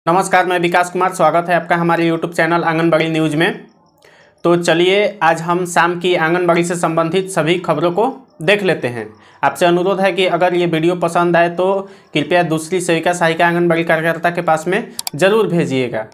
नमस्कार, मैं विकास कुमार। स्वागत है आपका हमारे यूट्यूब चैनल आंगनबाड़ी न्यूज़ में। तो चलिए आज हम शाम की आंगनबाड़ी से संबंधित सभी खबरों को देख लेते हैं। आपसे अनुरोध है कि अगर ये वीडियो पसंद आए तो कृपया दूसरी सेविका सहायिका आंगनबाड़ी कार्यकर्ता के पास में ज़रूर भेजिएगा।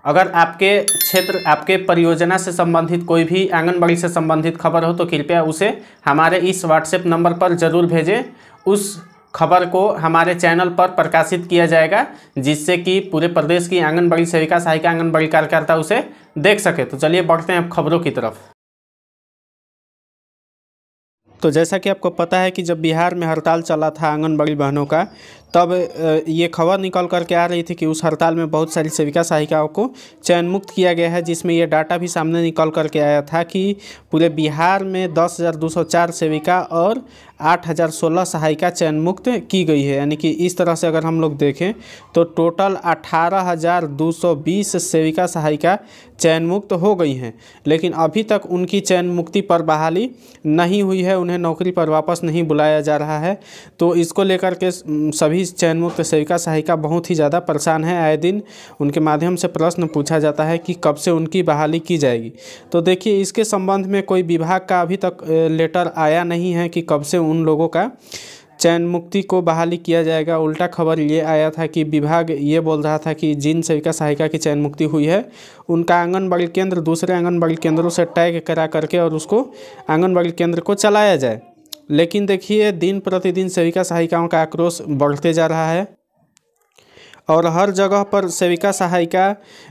अगर आपके क्षेत्र, आपके परियोजना से संबंधित कोई भी आंगनबाड़ी से संबंधित खबर हो तो कृपया उसे हमारे इस व्हाट्सएप नंबर पर ज़रूर भेजें। उस खबर को हमारे चैनल पर प्रकाशित किया जाएगा जिससे कि पूरे प्रदेश की आंगनबाड़ी सेविका सहायिका आंगनबाड़ी कार्यकर्ता उसे देख सके। तो चलिए बढ़ते हैं अब खबरों की तरफ। तो जैसा कि आपको पता है कि जब बिहार में हड़ताल चला था आंगनबाड़ी बहनों का, तब ये खबर निकल कर के आ रही थी कि उस हड़ताल में बहुत सारी सेविका सहायिकाओं को चयन मुक्त किया गया है, जिसमें ये डाटा भी सामने निकल कर के आया था कि पूरे बिहार में 10,204 सेविका और 8,016 सहायिका चयन मुक्त की गई है। यानी कि इस तरह से अगर हम लोग देखें तो टोटल 18,220 सेविका सहायिका चयन मुक्त हो गई हैं, लेकिन अभी तक उनकी चयन मुक्ति पर बहाली नहीं हुई है, उन्हें नौकरी पर वापस नहीं बुलाया जा रहा है। तो इसको लेकर के सभी चयन मुक्त सेविका सहायिका बहुत ही ज़्यादा परेशान है। आए दिन उनके माध्यम से प्रश्न पूछा जाता है कि कब से उनकी बहाली की जाएगी। तो देखिए, इसके संबंध में कोई विभाग का अभी तक लेटर आया नहीं है कि कब से उन लोगों का चयन मुक्ति को बहाली किया जाएगा। उल्टा खबर ये आया था कि विभाग ये बोल रहा था कि जिन सेविका सहायिका की चयन मुक्ति हुई है उनका आंगनबाड़ी केंद्र दूसरे आंगनबाड़ी केंद्रों से टैग करा करके और उसको आंगनबाड़ी केंद्र को चलाया जाए। लेकिन देखिए, दिन प्रतिदिन सेविका सहायिकाओं का आक्रोश बढ़ते जा रहा है और हर जगह पर सेविका सहायिका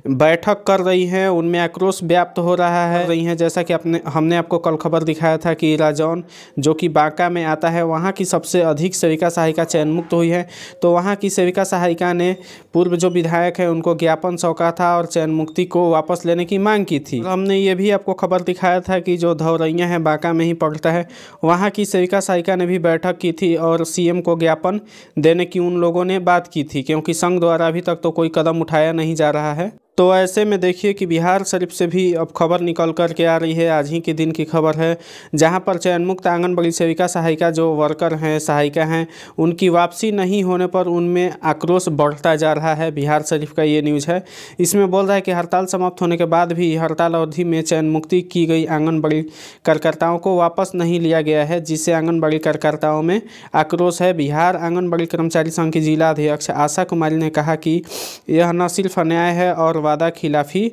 बैठक कर रही हैं, उनमें आक्रोश व्याप्त हो रहा है। जैसा कि हमने आपको कल खबर दिखाया था कि राजौन जो कि बांका में आता है, वहाँ की सबसे अधिक सेविका सहायिका चयन मुक्त हुई है। तो वहाँ की सेविका सहायिका ने पूर्व जो विधायक है उनको ज्ञापन सौंपा था और चयन मुक्ति को वापस लेने की मांग की थी। हमने ये भी आपको खबर दिखाया था कि जो धौरैया है, बांका में ही पड़ता है, वहाँ की सेविका सहायिका ने भी बैठक की थी और सीएम को ज्ञापन देने की उन लोगों ने बात की थी, क्योंकि संघ द्वारा अभी तक तो कोई कदम उठाया नहीं जा रहा है। तो ऐसे में देखिए कि बिहार शरीफ से भी अब खबर निकल कर के आ रही है। आज ही के दिन की खबर है, जहां पर चयन मुक्त आंगनबाड़ी सेविका सहायिका जो वर्कर हैं, सहायिका हैं, उनकी वापसी नहीं होने पर उनमें आक्रोश बढ़ता जा रहा है। बिहार शरीफ का ये न्यूज़ है। इसमें बोल रहा है कि हड़ताल समाप्त होने के बाद भी हड़ताल अवधि में चयन मुक्ति की गई आंगनबाड़ी कार्यकर्ताओं को वापस नहीं लिया गया है, जिससे आंगनबाड़ी कार्यकर्ताओं में आक्रोश है। बिहार आंगनबाड़ी कर्मचारी संघ की जिला अध्यक्ष आशा कुमारी ने कहा कि यह न सिर्फ अन्याय है और वादा खिलाफी,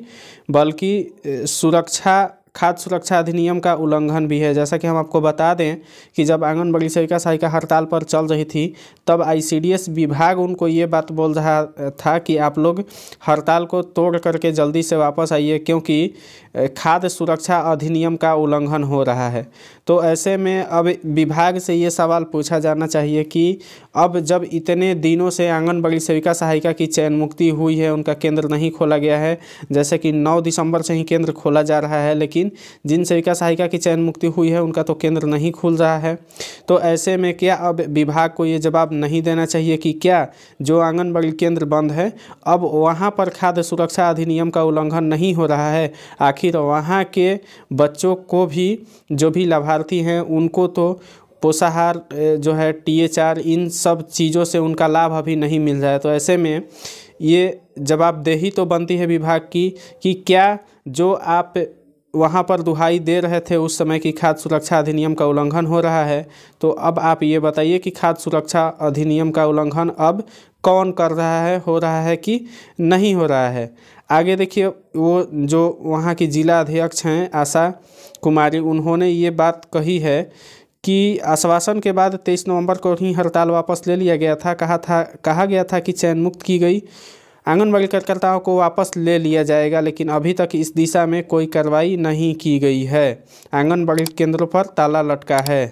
बल्कि खाद्य सुरक्षा अधिनियम का उल्लंघन भी है। जैसा कि हम आपको बता दें कि जब आंगनबाड़ी सेविका सहायिका हड़ताल पर चल रही थी, तब आईसीडीएस विभाग उनको ये बात बोल रहा था कि आप लोग हड़ताल को तोड़ करके जल्दी से वापस आइए, क्योंकि खाद्य सुरक्षा अधिनियम का उल्लंघन हो रहा है। तो ऐसे में अब विभाग से ये सवाल पूछा जाना चाहिए कि अब जब इतने दिनों से आंगनबाड़ी सेविका सहायिका की चयन मुक्ति हुई है, उनका केंद्र नहीं खोला गया है, जैसे कि 9 दिसंबर से ही केंद्र खोला जा रहा है, लेकिन जिन सेविका सहायिका की चयन मुक्ति हुई है उनका तो केंद्र नहीं खुल रहा है। तो ऐसे में क्या अब विभाग को ये जवाब नहीं देना चाहिए कि क्या जो आंगनबाड़ी केंद्र बंद है, अब वहाँ पर खाद्य सुरक्षा अधिनियम का उल्लंघन नहीं हो रहा है? आखिर वहाँ के बच्चों को भी, जो भी लाभार्थी हैं, उनको तो पोषाहार जो है, THR, इन सब चीज़ों से उनका लाभ अभी नहीं मिल रहा है। तो ऐसे में ये जवाबदेही तो बनती है विभाग की कि क्या जो आप वहाँ पर दुहाई दे रहे थे उस समय की खाद्य सुरक्षा अधिनियम का उल्लंघन हो रहा है, तो अब आप ये बताइए कि खाद्य सुरक्षा अधिनियम का उल्लंघन अब कौन कर रहा है, हो रहा है कि नहीं हो रहा है? आगे देखिए, वो जो वहाँ की जिला अध्यक्ष हैं आशा कुमारी, उन्होंने ये बात कही है कि आश्वासन के बाद 23 नवंबर को ही हड़ताल वापस ले लिया गया था। कहा गया था कि चयन मुक्त की गई आंगनबाड़ी कार्यकर्ताओं को वापस ले लिया जाएगा, लेकिन अभी तक इस दिशा में कोई कार्रवाई नहीं की गई है। आंगनबाड़ी केंद्रों पर ताला लटका है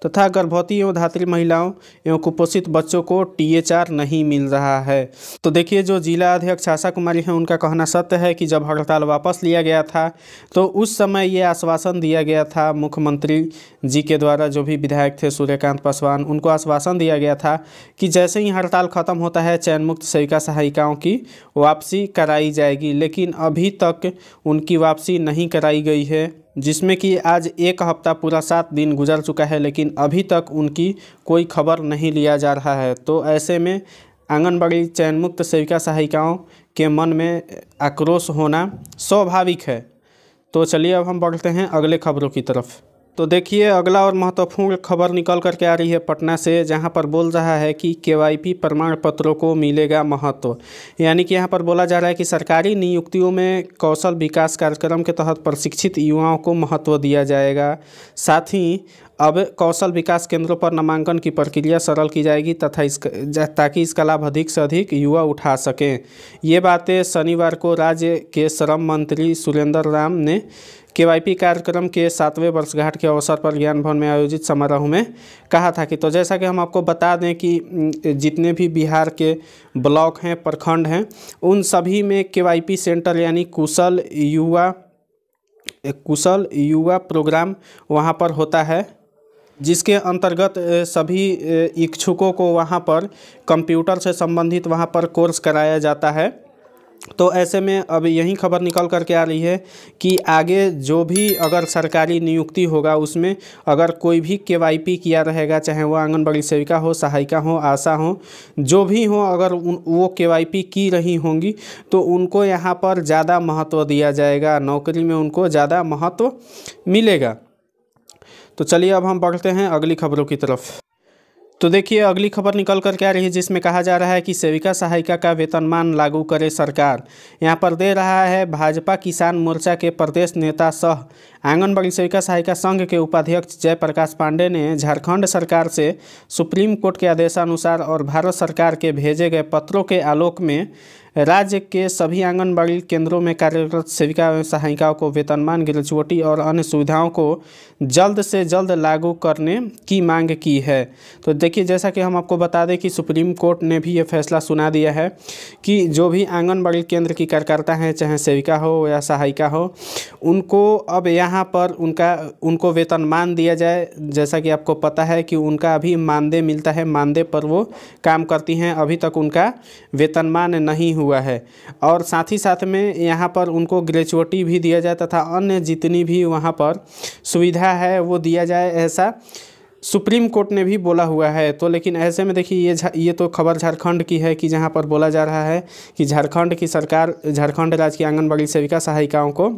तथा गर्भवती एवं धात्री महिलाओं एवं कुपोषित बच्चों को THR नहीं मिल रहा है। तो देखिए, जो जिला अध्यक्ष आशा कुमारी हैं, उनका कहना सत्य है कि जब हड़ताल वापस लिया गया था तो उस समय ये आश्वासन दिया गया था मुख्यमंत्री जी के द्वारा, जो भी विधायक थे सूर्यकांत पासवान, उनको आश्वासन दिया गया था कि जैसे ही हड़ताल ख़त्म होता है चयन मुक्त सेविका सहायिकाओं की वापसी कराई जाएगी। लेकिन अभी तक उनकी वापसी नहीं कराई गई है, जिसमें कि आज 1 हफ्ता पूरा 7 दिन गुजर चुका है, लेकिन अभी तक उनकी कोई खबर नहीं लिया जा रहा है। तो ऐसे में आंगनबाड़ी चयन मुक्त सेविका सहायिकाओं के मन में आक्रोश होना स्वाभाविक है। तो चलिए अब हम बढ़ते हैं अगले खबरों की तरफ। तो देखिए अगला और महत्वपूर्ण खबर निकल कर के आ रही है पटना से, जहां पर बोल रहा है कि केवाईपी प्रमाण पत्रों को मिलेगा महत्व। यानी कि यहां पर बोला जा रहा है कि सरकारी नियुक्तियों में कौशल विकास कार्यक्रम के तहत प्रशिक्षित युवाओं को महत्व दिया जाएगा। साथ ही अब कौशल विकास केंद्रों पर नामांकन की प्रक्रिया सरल की जाएगी ताकि इसका लाभ अधिक से अधिक युवा उठा सकें। ये बातें शनिवार को राज्य के श्रम मंत्री सुरेंद्र राम ने केवाईपी कार्यक्रम के 7वें वर्षगांठ के अवसर पर ज्ञान भवन में आयोजित समारोह में कहा था। कि तो जैसा कि हम आपको बता दें कि जितने भी बिहार के ब्लॉक हैं, प्रखंड हैं, उन सभी में केवाईपी सेंटर यानी कुशल युवा प्रोग्राम वहाँ पर होता है, जिसके अंतर्गत सभी इच्छुकों को वहाँ पर कंप्यूटर से संबंधित वहाँ पर कोर्स कराया जाता है। तो ऐसे में अब यही खबर निकल कर के आ रही है कि आगे जो भी अगर सरकारी नियुक्ति होगा उसमें अगर कोई भी केवाईपी किया रहेगा, चाहे वो आंगनबाड़ी सेविका हो, सहायिका हो, आशा हो, जो भी हो, अगर वो केवाईपी की रही होंगी तो उनको यहाँ पर ज़्यादा महत्व दिया जाएगा, नौकरी में उनको ज़्यादा महत्व मिलेगा। तो चलिए अब हम बढ़ते हैं अगली खबरों की तरफ। तो देखिए अगली खबर निकल कर के आ रही है, जिसमें कहा जा रहा है कि सेविका सहायिका का वेतनमान लागू करे सरकार। यहाँ पर दे रहा है भाजपा किसान मोर्चा के प्रदेश नेता सह आंगनबाड़ी सेविका सहायिका संघ के उपाध्यक्ष जयप्रकाश पांडे ने झारखंड सरकार से सुप्रीम कोर्ट के आदेशानुसार और भारत सरकार के भेजे गए पत्रों के आलोक में राज्य के सभी आंगनबाड़ी केंद्रों में कार्यरत सेविका एवं सहायिकाओं को वेतनमान, ग्रेच्युटी और अन्य सुविधाओं को जल्द से जल्द लागू करने की मांग की है। तो देखिए जैसा कि हम आपको बता दें कि सुप्रीम कोर्ट ने भी ये फैसला सुना दिया है कि जो भी आंगनबाड़ी केंद्र की कार्यकर्ता हैं, चाहे सेविका हो या सहायिका हो, उनको अब यहाँ पर उनको वेतनमान दिया जाए। जैसा कि आपको पता है कि उनका अभी मानदेय मिलता है, मानदेय पर वो काम करती हैं, अभी तक उनका वेतनमान नहीं हुआ है। और साथ ही साथ में यहाँ पर उनको ग्रेच्युटी भी दिया जाए तथा अन्य जितनी भी वहाँ पर सुविधा है वो दिया जाए, ऐसा सुप्रीम कोर्ट ने भी बोला हुआ है। तो लेकिन ऐसे में देखिए ये तो खबर झारखंड की है कि जहाँ पर बोला जा रहा है कि झारखंड की सरकार झारखंड राज्य की आंगनबाड़ी सेविका सहायिकाओं को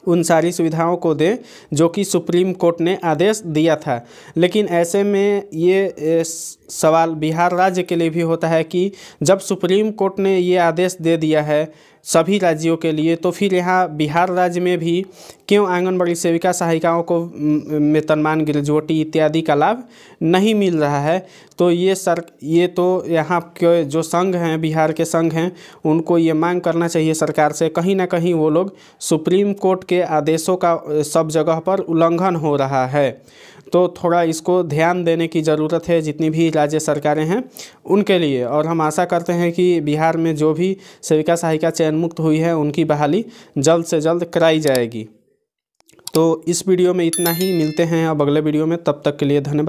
उन सारी सुविधाओं को दे जो कि सुप्रीम कोर्ट ने आदेश दिया था। लेकिन ऐसे में ये सवाल बिहार राज्य के लिए भी होता है कि जब सुप्रीम कोर्ट ने ये आदेश दे दिया है सभी राज्यों के लिए, तो फिर यहाँ बिहार राज्य में भी क्यों आंगनबाड़ी सेविका सहायिकाओं को वेतनमान, ग्रेच्युटी इत्यादि का लाभ नहीं मिल रहा है। तो ये तो यहाँ के जो संघ हैं, बिहार के संघ हैं, उनको ये मांग करना चाहिए सरकार से। कहीं ना कहीं वो लोग सुप्रीम कोर्ट के आदेशों का सब जगह पर उल्लंघन हो रहा है। तो थोड़ा इसको ध्यान देने की ज़रूरत है जितनी भी राज्य सरकारें हैं उनके लिए। और हम आशा करते हैं कि बिहार में जो भी सेविका सहायिका चयन मुक्त हुई है उनकी बहाली जल्द से जल्द कराई जाएगी। तो इस वीडियो में इतना ही, मिलते हैं अब अगले वीडियो में, तब तक के लिए धन्यवाद।